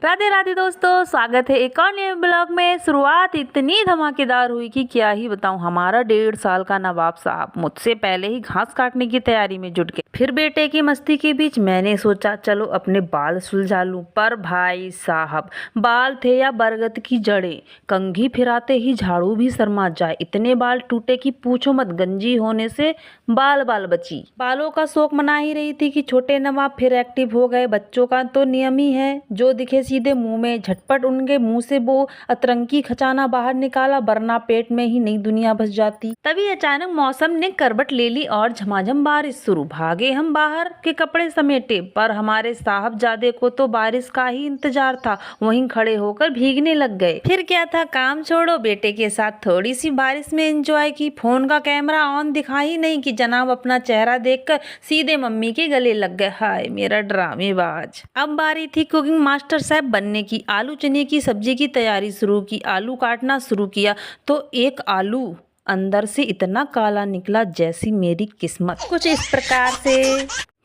राधे राधे दोस्तों, स्वागत है एक और नए ब्लॉग में। शुरुआत इतनी धमाकेदार हुई कि क्या ही बताऊं। हमारा 1.5 साल का नवाब साहब मुझसे पहले ही घास काटने की तैयारी में जुट गए। फिर बेटे की मस्ती के बीच मैंने सोचा चलो अपने बाल सुलझा लूं, पर भाई साहब बाल थे या बरगद की जड़ें, कंघी फिराते ही झाड़ू भी शर्मा जाए। इतने बाल टूटे कि पूछो मत, गंजी होने से बाल बाल बची। बालों का शौक मना ही रही थी कि छोटे नवाब फिर एक्टिव हो गए। बच्चों का तो नियम ही है, जो दिखे सीधे मुंह में। झटपट उनके मुंह से वो अतरंगी खजाना बाहर निकाला, वरना पेट में ही नई दुनिया बस जाती। तभी अचानक मौसम ने करवट ले ली और झमाझम बारिश शुरू। भागे हम बाहर के कपड़े समेटे, पर हमारे साहबजादे को तो बारिश का ही इंतजार था। वहीं खड़े होकर भीगने लग गए। फिर क्या था, काम छोड़ो, बेटे के साथ थोड़ी सी बारिश में एंजॉय की। फोन का कैमरा ऑन दिखा ही नहीं कि जनाब अपना चेहरा देखकर सीधे मम्मी के गले लग गए। हाय मेरा ड्रामेबाज। अब बारी थी कुकिंग मास्टर साहब बनने की। आलू चने की सब्जी की तैयारी शुरू की। आलू काटना शुरू किया तो एक आलू अंदर से इतना काला निकला जैसी मेरी किस्मत। कुछ इस प्रकार से।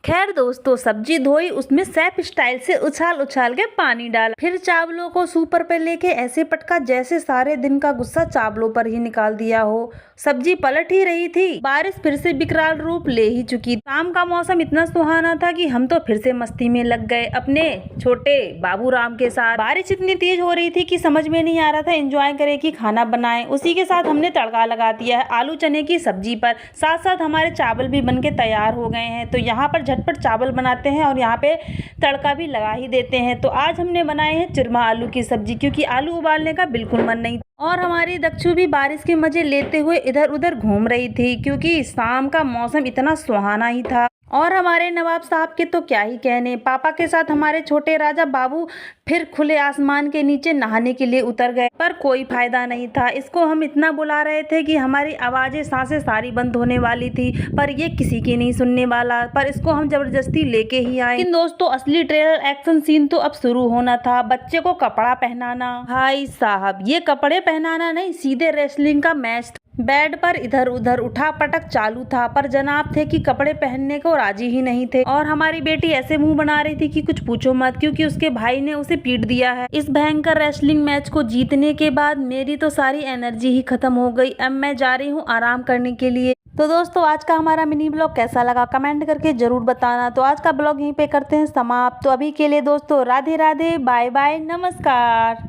खैर दोस्तों, सब्जी धोई, उसमें शेफ स्टाइल से उछाल उछाल के पानी डाला। फिर चावलों को सूपर पे लेके ऐसे पटका जैसे सारे दिन का गुस्सा चावलों पर ही निकाल दिया हो। सब्जी पलट ही रही थी, बारिश फिर से विकराल रूप ले ही चुकी। शाम का मौसम इतना सुहाना था कि हम तो फिर से मस्ती में लग गए अपने छोटे बाबू राम के साथ। बारिश इतनी तेज हो रही थी कि समझ में नहीं आ रहा था एंजॉय करे कि खाना बनाए। उसी के साथ हमने तड़का लगा दिया है आलू चने की सब्जी पर। साथ साथ हमारे चावल भी बन के तैयार हो गए हैं। तो यहाँ पर झटपट चावल बनाते हैं और यहाँ पे तड़का भी लगा ही देते हैं। तो आज हमने बनाए हैं चूरमा आलू की सब्जी, क्योंकि आलू उबालने का बिल्कुल मन नहीं। और हमारी दक्षु भी बारिश के मजे लेते हुए इधर उधर घूम रही थी, क्योंकि शाम का मौसम इतना सुहाना ही था। और हमारे नवाब साहब के तो क्या ही कहने। पापा के साथ हमारे छोटे राजा बाबू फिर खुले आसमान के नीचे नहाने के लिए उतर गए, पर कोई फायदा नहीं था। इसको हम इतना बुला रहे थे कि हमारी आवाजें सांसें सारी बंद होने वाली थी, पर ये किसी की नहीं सुनने वाला। पर इसको हम जबरदस्ती लेके ही आए। लेकिन दोस्तों, असली ट्रेलर एक्शन सीन तो अब शुरू होना था। बच्चे को कपड़ा पहनाना। भाई साहब, ये कपड़े पहनाना नहीं, सीधे रेसलिंग का मैच। बेड पर इधर उधर उठा पटक चालू था, पर जनाब थे कि कपड़े पहनने को राजी ही नहीं थे। और हमारी बेटी ऐसे मुंह बना रही थी कि कुछ पूछो मत, क्योंकि उसके भाई ने उसे पीट दिया है। इस भयंकर रेसलिंग मैच को जीतने के बाद मेरी तो सारी एनर्जी ही खत्म हो गई। अब मैं जा रही हूँ आराम करने के लिए। तो दोस्तों, आज का हमारा मिनी ब्लॉग कैसा लगा कमेंट करके जरूर बताना। तो आज का ब्लॉग यहीं पे करते हैं समाप्त। तो अभी के लिए दोस्तों राधे राधे, बाय बाय, नमस्कार।